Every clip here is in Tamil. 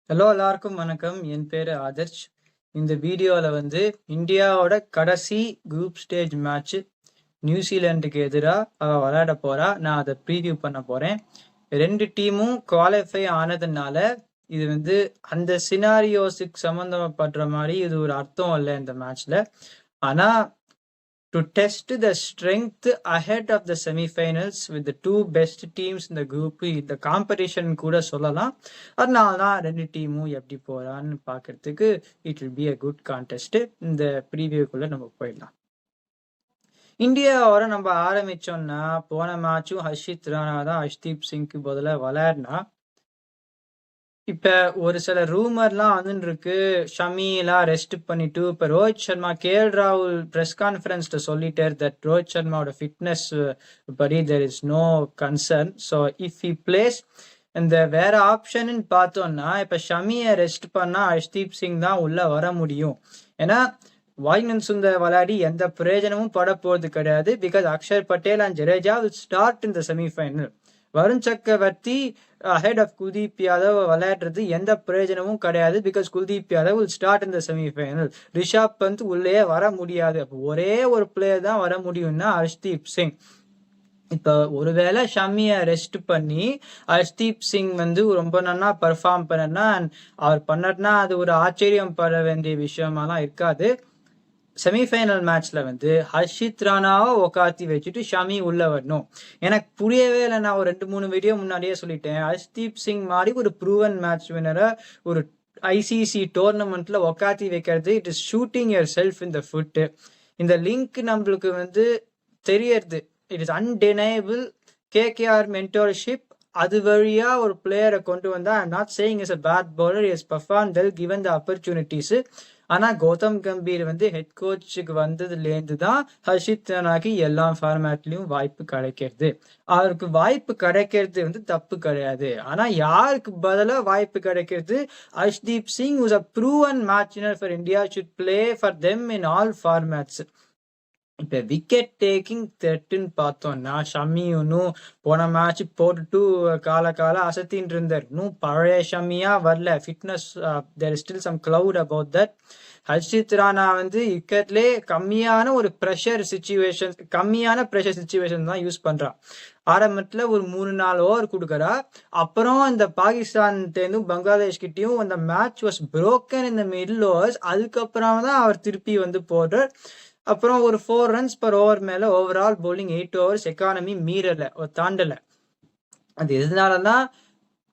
ஹலோ எல்லாருக்கும் வணக்கம். என் பேரு ஆதர்ஷ். இந்த வீடியோவில் இந்தியாவோட கடைசி குரூப் ஸ்டேஜ் மேட்ச் நியூசிலாண்டுக்கு எதிராக அவ விளையாட போறா. நான் அதை ப்ரீவியூ பண்ண போறேன். ரெண்டு டீமும் குவாலிஃபை ஆனதுனால இது அந்த சினாரியோஸுக்கு சம்மந்தப்படுற மாதிரி இது ஒரு அர்த்தம் இல்லை இந்த மேட்ச்ல. ஆனா to test the strength ahead of the semi-finals with the two best teams in the group இந்த காம்படிஷன் கூட சொல்லலாம். அதனால தான் ரெண்டு டீமும் எப்படி போறான்னு பார்க்கறதுக்கு it will be a good contest. இந்த ப்ரீவியூக்குள்ள நம்ம போயிடலாம். இந்தியாவோட நம்ம ஆரம்பிச்சோம்னா போன மேட்சும் ஹர்ஷித் ராணா தான் ஹர்ஷ்தீப் சிங்க்கு பதிலாக விளையாடினா. இப்ப ஒரு சில ரூமர்லாம் வந்துருக்கு, ஷமி எல்லாம் ரெஸ்ட் பண்ணிட்டு இப்ப ரோஹித் சர்மா கேஎல் ராகுல் பிரஸ் கான்ஃபரன்ஸ்ல சொல்லிட்டார் தட் ரோஹித் சர்மாவோட ஃபிட்னஸ் படி there is no concern. So if he plays இந்த வேற ஆப்ஷன் பார்த்தோம்னா இப்ப ஷமியை ரெஸ்ட் பண்ணா ஹர்ஷ்தீப் சிங் தான் உள்ள வர முடியும். ஏன்னா வாஷிங்டன் சுந்தர் விளையாடி எந்த பிரயோஜனமும் பட போறது கிடையாது. Because Axar Patel and Jadeja will start in the semifinal. Varun Chakravarthy ahead of Kuldeep Yadav விளையாடுறது எந்த பிரயோஜனமும் கிடையாது. Because Kuldeep Yadav will start in the semifinal. Rishabh Pant உள்ளே வர முடியாது. அப்போ ஒரே ஒரு பிளேயர் தான் வர முடியும்னா ஹர்ஷ்தீப் சிங். இப்போ ஒருவேளை ஷமியை ரெஸ்ட் பண்ணி ஹர்ஷ்தீப் சிங் ரொம்ப நல்லா பர்ஃபார்ம் பண்ணனா அவர் பண்ணனா அது ஒரு ஆச்சரியம் பட வேண்டிய விஷயமாலாம் இருக்காது. செமிஃபைனல் மேட்ச்ல ஹர்ஷித் ராணாவை உக்காத்தி வச்சுட்டு ஷமி உள்ள வரணும். எனக்கு புரியவே இல்லை. நான் ஒரு 2-3 வீடியோ முன்னாடியே சொல்லிட்டேன், ஹர்ஷ்தீப் சிங் மாதிரி ஒரு ப்ரூவன் மேட்ச் வினரை ஒரு ஐசிசி டோர்னமெண்ட்ல உக்காத்தி வைக்கிறது it is shooting yourself in the foot. இந்த லிங்க் நம்மளுக்கு தெரியறது. It is untenable. KKR mentorship அது வழியா ஒரு பிளேயரை கொண்டு வந்தா I'm not saying is a bad bowler, is perform well given the opportunities. ஆனா கௌதம் கம்பீர் ஹெட் கோச்சுக்கு வந்ததுலேருந்து தான் ஹர்ஷித் ராணாக்கு எல்லா ஃபார்மேட்லயும் வாய்ப்பு கிடைக்கிறது. அவருக்கு வாய்ப்பு கிடைக்கிறது தப்பு கிடையாது. ஆனா யாருக்கு பதிலாக வாய்ப்பு கிடைக்கிறது? Harshdeep Singh who's a proven match winner for India should play for them in all formats. இப்ப விக்கெட் டேக்கிங் த்ரெட்டுன்னு பார்த்தோம்னா ஷமி இன்னும் போன மேட்ச் போட்டுட்டு கால அசத்தின்னு இருந்தார். இன்னும் பழைய ஷமியா வரல. Fitness there is still some cloud about that. Harshit Rana விக்கெட்லே கம்மியான ப்ரெஷர் சுச்சுவேஷன் தான் யூஸ் பண்றான். ஆரம்பத்துல ஒரு 3-4 ஓவர் கொடுக்குறா. அப்புறம் இந்த பாகிஸ்தான் பங்களாதேஷ் கிட்டயும் அந்த match was broken in the middle overs. அதுக்கப்புறம் தான் அவர் திருப்பி போடுறார். அப்புறம் ஒரு 4 runs per ஓவர் மேல ஓவரால் போலிங் 8 overs எக்கானமி தாண்டல. அது எதனாலதான்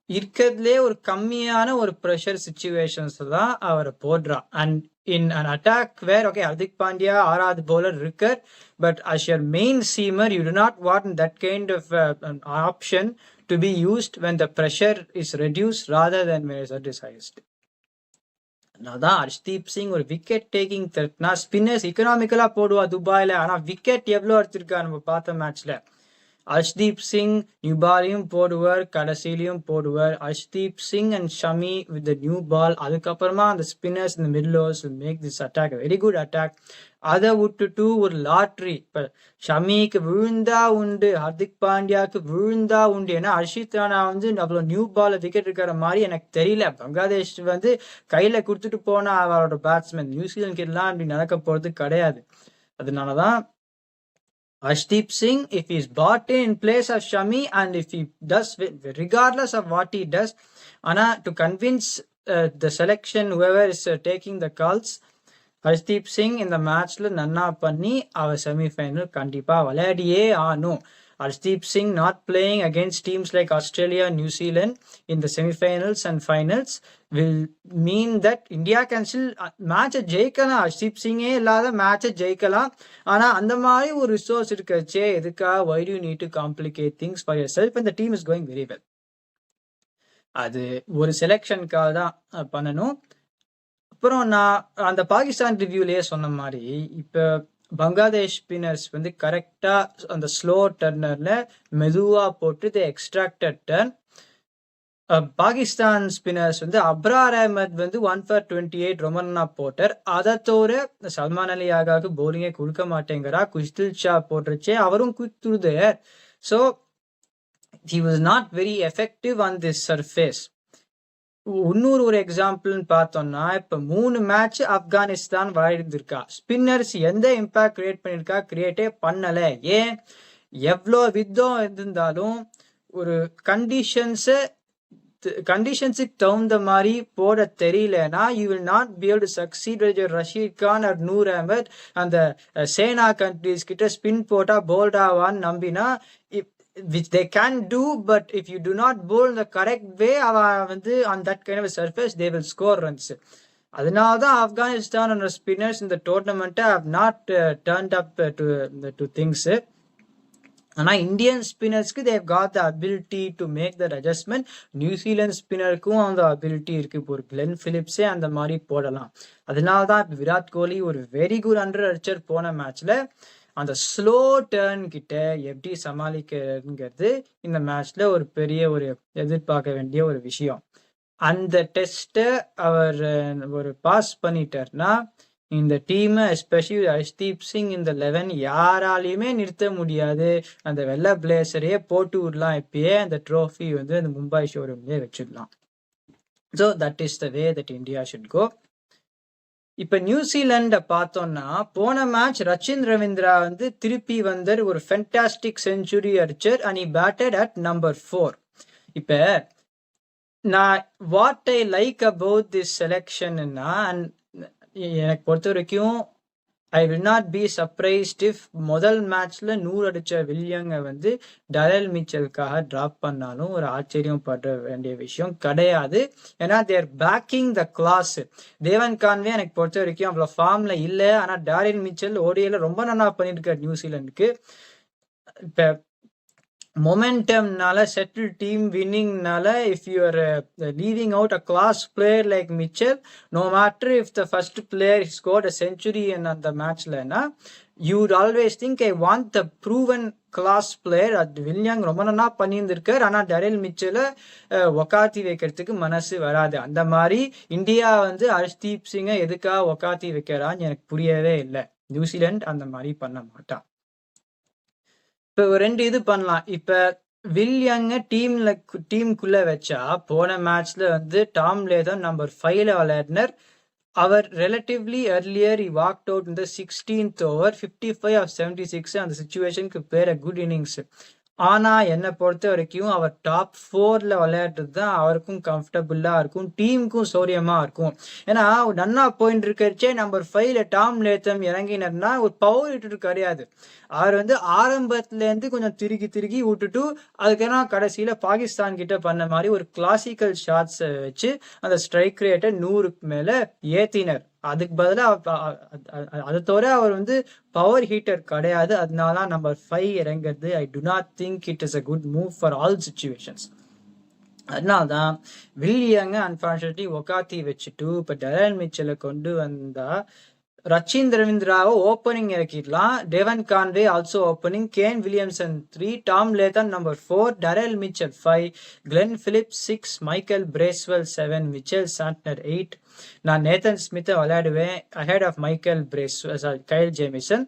இருக்கிறதுலே ஒரு கம்மியான ப்ரெஷர் சுச்சுவேஷன்ஸ் தான் அவரை போடுறா. And in an attack where okay Hardik Pandya 6வது பவுலர் இருக்கார். But as your main seamer you do not want that kind of option to be used when the pressure is reduce rather than when it is highest. அதனால்தான் ஹர்ஷ்தீப் சிங் ஒரு விக்கெட் டேக்கிங் த்ரெட்னா ஸ்பின்னர்ஸ் இக்கனாமிக்கலா போடுவா துபாயில. ஆனா விக்கெட் எவ்வளவு எடுத்திருக்கா நம்ம பார்த்த மேட்ச்ல. ஹர்ஷ்தீப் சிங் நியூ பாலையும் போடுவார், கடைசியிலையும் போடுவார். Harshdeep Singh and Shami with the new ball. அதுக்கப்புறமா அந்த ஸ்பின்னர்ஸ் இந்த middle overs will make this attack very good attack. அதை விட்டுட்டு ஒரு லாட்ரி. இப்ப ஷமிக்கு விழுந்தா உண்டு, ஹர்திக் பாண்டியாவுக்கு விழுந்தா உண்டு. ஏன்னா ஹர்ஷித் ராணா அவ்வளோ நியூ பால் விக்கெட் இருக்கிற மாதிரி எனக்கு தெரியல. பங்களாதேஷ் கையில கொடுத்துட்டு போனா அவரோட பேட்ஸ்மேன். நியூசிலாந்து கிட்டலாம் அப்படி நடக்க போறது கிடையாது. அதனாலதான் Harshdeep Singh, if he's bought in place of Shami and if he does, regardless of what he does, to convince the selection, whoever is taking the calls, Harshdeep Singh in the matchல நன்னா பண்ணி அவர் செமிஃபைனல் கண்டிப்பா விளையாடியே ஆனும். Harshdeep Singh not playing against teams like Australia, New Zealand in the semi-finals and finals will mean that India can still match ஜெயிக்கலாம். Harshdeep Singh இல்லாத மேட்சை ஜெயிக்கலாம். ஆனா அந்த மாதிரி ஒரு ரிசோர்ஸ் இருக்கச்சே எதுக்கா why do you need to complicate things for yourself when the team is going very well? அது ஒரு செலெக்ஷனுக்காக தான் பண்ணணும். அப்புறம் நான் அந்த பாகிஸ்தான் ரிவ்யூலயே சொன்ன மாதிரி இப்ப பங்களாதேஷ் ஸ்பின்னர்ஸ் கரெக்டா அந்த ஸ்லோ டர்னர்ல மெதுவா போட்டு the extracted turn. Pakistan spinners Abrar Ahmed 1 for 28 ரொம்ப நல்லா போட்டார். அதை தவிர சல்மான் அலி ஆகாவுக்கு போலிங்கே கொடுக்க மாட்டேங்கிறா. குஷ்தில் ஷா போட்டுருச்சே அவரும் quick through there. So he was not very effective on this surface. இன்னொரு ஒரு எக்ஸாம்பிள்னு பார்த்தோம்னா, இப்ப 3 மேட்ச் ஆப்கானிஸ்தான் விளையாடிருந்திருக்கா. ஸ்பின்னர்ஸ் எந்த இம்பாக்ட் கிரியேட் பண்ணியிருக்கா? கிரியேட்டே பண்ணல. ஏன்? எவ்ளோ வித்தம் இருந்திருந்தாலும் ஒரு கண்டிஷன்ஸுக்கு தகுந்த மாதிரி போட தெரியலனா you will not be able to succeed with Rashid Khan or Noor Ahmad அந்த சேனா கண்ட்ரீஸ் கிட்ட ஸ்பின் போட்டா போல்ட் ஆவான்னு நம்பினா which they can do, but if you do not bowl the correct way வந்து on that kind of a surface they will score runs. அதனாலதான் Afghanistan and spinners in the tournament have not turned up to things. ஆனா இந்தியன் ஸ்பின்னர்ஸ்க்கு they've got the ability to make that adjustment. New Zealand ஸ்பின்னருக்கும் அந்த அபிலிட்டி இருக்கு. இப்போ ஒரு கிளென் பிலிப்ஸே அந்த மாதிரி போடலாம். அதனாலதான் இப்போ விராட் கோலி ஒரு வெரி குட் அண்டர் அடிச்சர் போன மேட்ச்ல அந்த ஸ்லோ டேர்ன் கிட்ட எப்படி சமாளிக்கிறதுங்கிறது இந்த மேட்ச்ல ஒரு பெரிய ஒரு எதிர்பார்க்க வேண்டிய ஒரு விஷயம். அந்த டெஸ்ட்டை அவர் ஒரு பாஸ் பண்ணிட்டார்னா இந்த டீம் எஸ்பெஷலி ஹர்ஷ்தீப் சிங் இந்த 11 யாராலையுமே நிறுத்த முடியாது. அந்த வெள்ளை பிளேசரையே போட்டு விடலாம். இப்பயே அந்த ட்ரோஃபி வந்து அந்த மும்பை ஷோரூம்லேயே வச்சிடலாம். So that is the way that India should go. இப்ப நியூசிலாண்ட பார்த்தோம்னா போன மேட்ச் ரச்சின் ரவீந்திரா வந்து திருப்பி வந்தார். ஒரு ஃபென்டாஸ்டிக் செஞ்சுரி அடிச்சர் and he batted at number 4. இப்ப நான் what I like about this செலெக்ஷன்னா, எனக்கு பொறுத்த வரைக்கும் I will not be surprised if முதல் மேட்ச்ல 100 அடிச்ச வில்லியங்க வந்து டரெல் மிச்சலுக்காக டிராப் பண்ணாலும் ஒரு ஆச்சரியம் பட வேண்டிய விஷயம் கிடையாது. ஏன்னா தேர் பேக்கிங் த கிளாஸ். தேவன் கான்வே எனக்கு பொறுத்த வரைக்கும் அவ்வளோ ஃபார்ம்ல இல்லை. ஆனால் டரெல் மிச்சல் ஓடியில ரொம்ப நல்லா பண்ணிட்டு இருக்காரு நியூசிலாந்துக்கு. இப்போ momentumனால செட்டில் டீம் வின்னிங்னால if you are leaving out a class player like Mitchell, no matter if the first player scored a century அந்த மேட்ச்லன்னா you would always think I want the proven class player. அது வில்லியம் ரொம்ப நல்லா பண்ணியிருந்திருக்காரு. ஆனால் டரெல் மிச்சலை ஒக்காத்தி வைக்கிறதுக்கு மனசு வராது. அந்த மாதிரி இந்தியா வந்து ஹர்ஷ்தீப் சிங்கை எதுக்காக ஒக்காத்தி வைக்கிறான்னு எனக்கு புரியவே இல்லை. நியூசிலாந்து அந்த மாதிரி பண்ண மாட்டான். இப்ப 2 இது பண்ணலாம். இப்ப வில்லியங்க டீமுக்குள்ள வச்சா போன மேட்ச்ல வந்து டாம் லேதம் நம்பர் 5ல விளையாடினர். அவர் relatively earlier he walked out in the 16th over 55 of 76. அந்த சிச்சுவேஷனுக்கு பேர் குட் இன்னிங்ஸ். ஆனா என்னை பொறுத்த வரைக்கும் அவர் டாப் 4ல விளையாடுறது தான் அவருக்கும் கம்ஃபர்டபுளா இருக்கும், டீமுக்கும் சௌரியமா இருக்கும். ஏன்னா நன்னா போயிட்டு இருக்கிறச்சே நம்பர் 5ல டாம் லேத்தம் இறங்கினர்னா ஒரு பவர் ஹிட்டர் கிடையாது. அவர் வந்து ஆரம்பத்துல இருந்து கொஞ்சம் திருகி விட்டுட்டு அதுக்கெல்லாம் கடைசியில பாகிஸ்தான் கிட்ட பண்ண மாதிரி ஒரு கிளாசிக்கல் ஷாட்ஸை வச்சு அந்த ஸ்ட்ரைக் ரேட்டை 100க்கு மேல ஏத்தினர். அதுக்கு பதிலாக அதை தவிர அவர் வந்து பவர் ஹீட்டர் கிடையாது. அதனால நம்பர் 5 இறங்குறது I do not think it is a good move for all situations. அதனால்தான் வில்லியங்க அன்பார்ச்சுனேட்லி ஒக்காத்தி வச்சுட்டு இப்போ டரெல் மிச்சலை கொண்டு வந்தா ரச்சின் ரவீந்திராவை ஓப்பனிங் இறக்கிடலாம். Devon Conway also opening, Kane Williamson 3, Tom Latham number 4, Daryl Mitchell 5, Glenn Phillips 6, Michael Bracewell 7, Mitchell Santner 8. நான் நேத்தன் ஸ்மித்தை விளையாடுவேன் ahead of Michael Kyle Jamieson.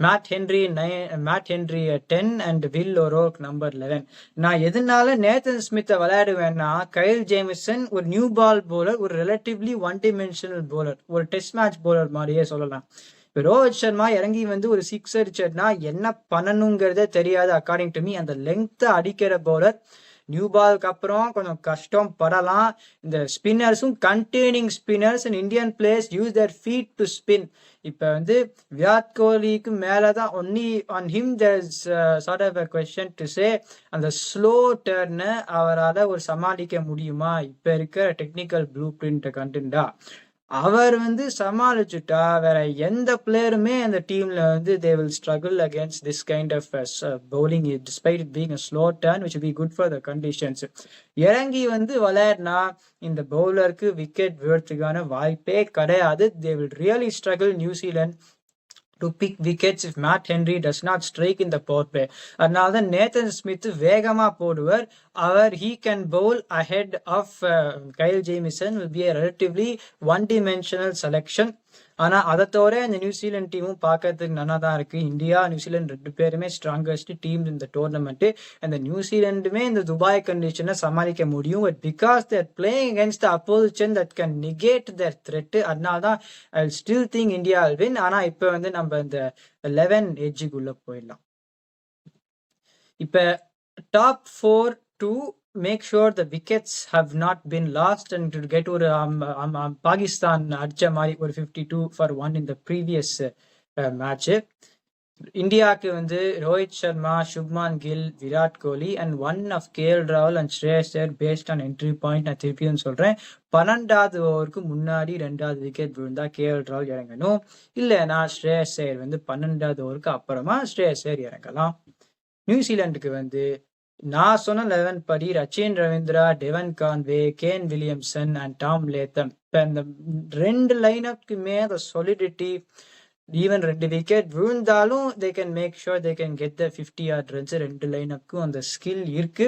Matt Henry 10 and Will O'Rourke number 11. நான் எதனால நேத்தன் ஸ்மித்தை விளையாடுவேன்னா, கைல் ஜேமிசன் ஒரு நியூ பால் போலர், ஒரு ரிலேட்டிவ்லி ஒன் டிமென்ஷனல் போலர், ஒரு டெஸ்ட் மேட்ச் போலர் மாதிரியே சொல்லலாம். இப்போ ரோஹித் சர்மா இறங்கி வந்து ஒரு 6 அடிச்சர்னா என்ன பண்ணணுங்கிறதே தெரியாது அக்கார்டிங் டு மீ. அந்த லெங்க்த்தை அடிக்கிற போலர் நியூ பாலுக்கு அப்புறம் கொஞ்சம் கஷ்டம் படலாம். இந்த ஸ்பின்னர்ஸும் containing spinners and Indian players use their feet to spin. இப்போ வந்து விராட் கோலிக்கு மேலே தான் only on him there is sort of a question to say அந்த ஸ்லோ டர்னை அவரால் ஒரு சமாளிக்க முடியுமா இப்போ இருக்கிற டெக்னிக்கல் ப்ளூ பிரிண்ட்டை கண்டுண்டா. அவர் வந்து சமாளிச்சுட்டா வேற எந்த பிளேயருமே அந்த டீம்ல வந்து they will struggle against this kind of bowling despite it being a slow turn which will be good for the conditions. இறங்கி வந்து விளையாடினா இந்த பவுலருக்கு விக்கெட் விழுறதுக்கான வாய்ப்பே கிடையாது. they will really struggle New Zealand to pick wickets if Matt Henry does not strike in the power play. அதனால தான் நேத்தன் ஸ்மித் வேகமா போடுவார். he can bowl ahead of Kyle Jamieson will be a relatively one-dimensional selection. ஆனா அதை தவிர இந்த நியூசிலாந்து டீமும் பார்க்கறதுக்கு நல்லா தான் இருக்கு. இந்தியா நியூசிலாந்து 2 பேருமே ஸ்ட்ராங்கஸ்ட் டீம் இந்த டோர்னமெண்ட். அந்த நியூசிலாண்டுமே இந்த துபாய் கண்டிஷனை சமாளிக்க முடியும். But because their playing against the opposition that can negate their threat, அதனால தான் I still think India win. ஆனா இப்ப வந்து நம்ம இந்த 11 எட்ஜுக்குள்ள போயிடலாம். இப்ப top 4 to make sure the wickets have not been lost and to get ஒரு பாகிஸ்தான் அடிச்ச மாதிரி ஒரு 52 for 1 in the previous match. இந்தியாவுக்கு வந்து Rohit Sharma, Shubman Gill, Virat Kohli and one of KL ராகுல் and Shreyas Iyer based on entry point. நான் திருப்பியும் சொல்றேன், 12வது ஓவருக்கு முன்னாடி 2வது விக்கெட் விழுந்தா கேஎல் ராகுல் இறங்கணும். இல்லைன்னா ஸ்ரேயஸ் ஐயர் வந்து 12வது ஓவருக்கு அப்புறமா ஸ்ரேயஸ் ஐயர் இறங்கலாம். நியூசிலாந்துக்கு வந்து நான் சொன்ன 11 படி Rachin Ravindra, டெவன் Conway, Kane Williamson and Tom Latham. இப்போ இந்த 2 லைனப்புக்குமே அந்த சொலிடிட்டி, ஈவன் 2 விக்கெட் விழுந்தாலும் they can make sure they can get the 50 odd runs. 2 லைனப்புக்கும் அந்த ஸ்கில் இருக்கு.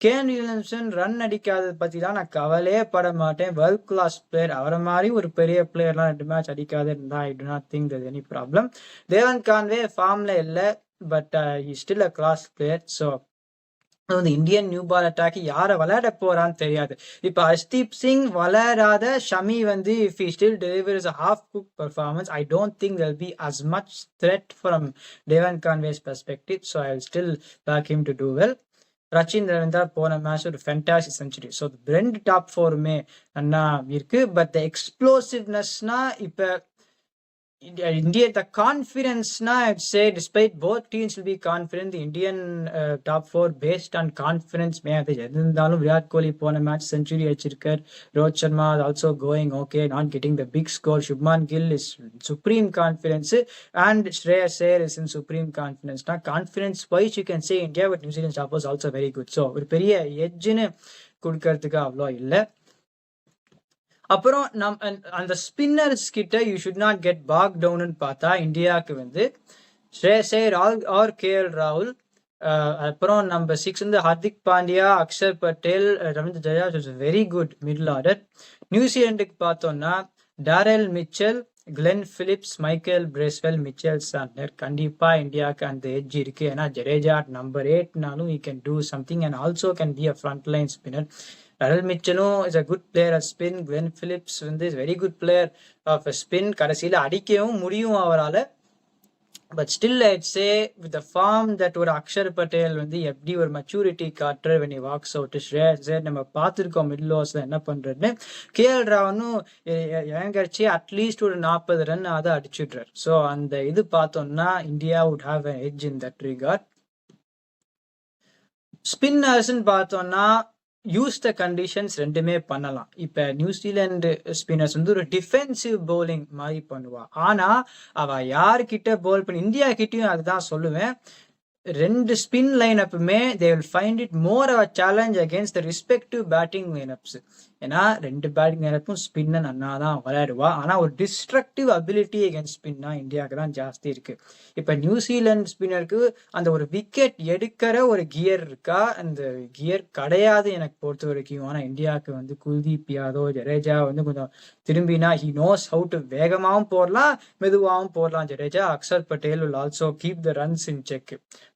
கேன் வில்லியம்சன் ரன் அடிக்காததை பத்தி தான் நான் கவலையே பட மாட்டேன். வேர்ல்ட் கிளாஸ் பிளேயர், அவரை மாதிரி ஒரு பெரிய பிளேயர்லாம் 2 மேட்ச் அடிக்காத இருந்தா I do not think that any problem. Devon Conway ஃபார்ம்ல இல்லை, but he still a class player. So வந்து இந்தியன் நியூ பால் அட்டாக் யாரை விளையாட போறான்னு தெரியாது. இப்ப ஹர்ஷ்தீப் சிங் விளையாடாத ஷமி வந்து if he still delivers a half cooked performance, I don't think there'll be as much threat from Devon Conway's perspective, so I'll still back him to do well. Rachin Ravindra போன மேட்ச் ஒரு ஃபேண்டாஸ்டிக் செஞ்சுரி. ஸோ 2 டாப் 4மே நல்லா இருக்கு. பட் த எக்ஸ்ப்ளோசிவ்னஸ்னா இப்ப India, the confidence na, I'd say, despite both teams will be confident, the Indian top 4 based on confidence may have இருந்தாலும் விராட் கோலி போன மேட்ச் செஞ்சுரி அடிச்சிருக்கார். Rohit Sharma also going okay, not getting the big score. Shubman Gill is supreme confidence and Shreyas Iyer is in supreme confidence. Now confidence wise you can say India, but New Zealand top was also very good. So ஒரு பெரிய எட்ஜ்னு கொடுக்கறதுக்கு அவ்வளோ இல்லை. அப்புறம் அந்த ஸ்பின்னர்ஸ் கிட்ட யூ ஷுட் நாட் கெட் பாக் டவுன்னு பார்த்தா இந்தியாவுக்கு வந்து ஸ்ரேயஸ் ஐயர் ஆர் கேஎல் ராகுல், அப்புறம் நம்பர் 6 வந்து Hardik Pandya, Axar Patel, Ravindra Jadeja, it's very good middle order. நியூசிலாண்டுக்கு பார்த்தோம்னா Daryl Mitchell, Glenn Phillips, Michael Bracewell, Mitchell Santner. கண்டிப்பா இந்தியாவுக்கு அந்த எட்ஜ் இருக்கு. ஏன்னா ஜடேஜா நம்பர் 8நாலும் he can do something and also can be a front line spinner. Darrell Mitchell is a good player at spin. Glenn Phillips is a very good player of a spin. கடைசியில் அடிக்கவும் முடியும் அவரால். But still I'd say with the form that ஒரு அக்ஷர் பட்டேல் வந்து எப்படி ஒரு மெச்சூரிட்டி காட்டுற when he walks out, ஸ்ரேயஸ் ஐயர் நம்ம பார்த்துருக்கோம் மிடில் ஓவர்ஸ்ல என்ன பண்றதுன்னு. கேஎல் ராவனும் இறங்கடிச்சு அட்லீஸ்ட் ஒரு 40 ரன் அதை அடிச்சுட்றாரு. ஸோ அந்த இது பார்த்தோம்னா India would have an edge in that regard. ஸ்பின்னர்ஸ்ன்னு பார்த்தோம்னா யூஸ் த கண்டிஷன்ஸ் ரெண்டுமே பண்ணலாம். இப்ப நியூசிலாந்து ஸ்பின்னர்ஸ் வந்து ஒரு டிஃபென்சிவ் பவுலிங் மாதிரி பண்ணுவா. ஆனா அவ யாருக்கிட்ட பவுல் பண்ணி, இந்தியா கிட்டயும் அதுதான் சொல்லுவேன், 2 spin லைனப்புமே they will find it more of a challenge against the respective batting lineups. ஏன்னா 2 பேட்டிங் லைனப்பும் ஸ்பின்னை நன்னா தான் விளையாடுவா. ஆனா ஒரு டிஸ்ட்ரக்டிவ் அபிலிட்டி அகேன்ஸ்ட் ஸ்பின்னா இந்தியாவுக்கு தான் ஜாஸ்தி இருக்கு. இப்ப நியூசிலாந்து ஸ்பின்னருக்கு அந்த ஒரு விக்கெட் எடுக்கிற ஒரு கியர் இருக்கா? அந்த கியர் கிடையாது எனக்கு பொறுத்த வரைக்கும். ஆனா இந்தியாவுக்கு வந்து குல்தீப் யாதவ், ஜடேஜா வந்து கொஞ்சம் திரும்பினா he knows how to வேகமாகவும் போடலாம் மெதுவாகவும் போடலாம் Jadeja. Axar Patel will also keep the runs in check.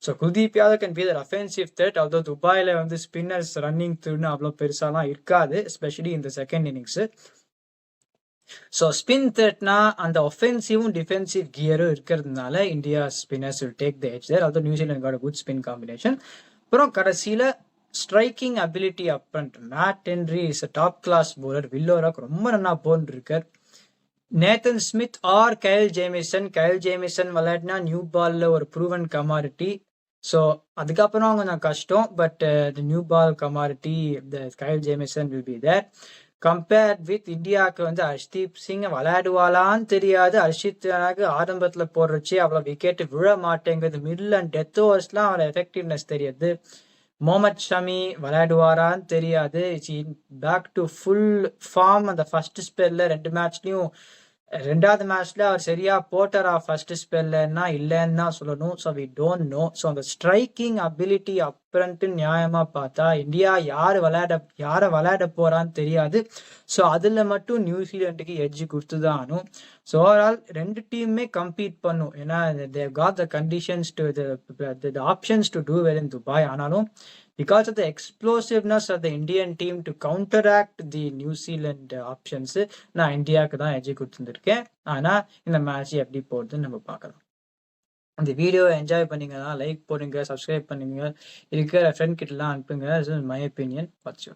So Kuldeep Yadav can be the offensive threat. although துபாயில வந்து ஸ்பின்னர்ஸ் ரன்னிங் த்ரூன்னு அவ்வளோ பெருசாலாம் இருக்காது, எஸ்பெஷலி இந்த செகண்ட் இன்னிங்ஸ். ஸோ ஸ்பின் த்ரெட்னா அந்த ஒஃபென்சிவும் டிஃபென்சிவ் கியரும் இருக்கிறதுனால India spinners will take the edge there. although New Zealand got good spin combination. அப்புறம் கடைசியில striking ability up front. Matt Henry is a top class bowler. Will O'Rourke ரொம்ப நல்லா போன் இருக்கார். Nathan Smith or Kyle Jamieson. Kyle Jamieson விளையாடினா நியூ பால்ல ஒரு ப்ரூவன் கமாடிட்டி. ஸோ அதுக்கப்புறம் கொஞ்சம் கஷ்டம். But new ball commodity Kyle Jamieson will be there. Compared with இந்தியாவுக்கு வந்து ஹர்ஷ்தீப் சிங் விளையாடுவாளான்னு தெரியாது. ஹர்ஷித் ஆரம்பத்துல போடுறச்சு அவ்வளோ விக்கெட் விழ மாட்டேங்குது. மிடில் அண்ட் டெத் ஓவர்ஸ்லாம் அவளை எஃபெக்டிவ்னஸ் தெரியாது. முகமது ஷமி விளையாடுவாரான்னு தெரியாது. Back to full form. அந்த ஃபர்ஸ்ட் ஸ்பெல்ல 2 மேட்ச்லயும் 2வது மேட்ச்ல அவர் சரியா போட்டாரா ஃபர்ஸ்ட் ஸ்பெல்லன்னா இல்லைன்னு தான் சொல்லணும். So we don't know. So அந்த ஸ்ட்ரைக்கிங் அபிலிட்டி அப்புறன்ட்டு நியாயமா பார்த்தா இந்தியா யாரை விளையாட போறான்னு தெரியாது. ஸோ அதுல மட்டும் நியூசிலாண்டுக்கு எட்ஜ் கொடுத்து தான் ஆகணும். ஸோ ஓவரால் 2 டீமுமே கம்பீட் பண்ணும். ஏன்னா they've got the conditions to the options to do well in Dubai. ஆனாலும் because of the explosiveness of the Indian team to counteract the New Zealand options, நான் இந்தியாவுக்கு தான் எஜ்ஜி கொடுத்துருக்கேன். ஆனால் இந்த மேட்ச் எப்படி போகுதுன்னு நம்ம பார்க்கலாம். இந்த வீடியோவை என்ஜாய் பண்ணீங்கன்னா லைக் போடுங்க, சப்ஸ்கிரைப் பண்ணுங்க, இருக்கிற ஃப்ரெண்ட் கிட்டலாம் அனுப்புங்க. My opinion. What's you.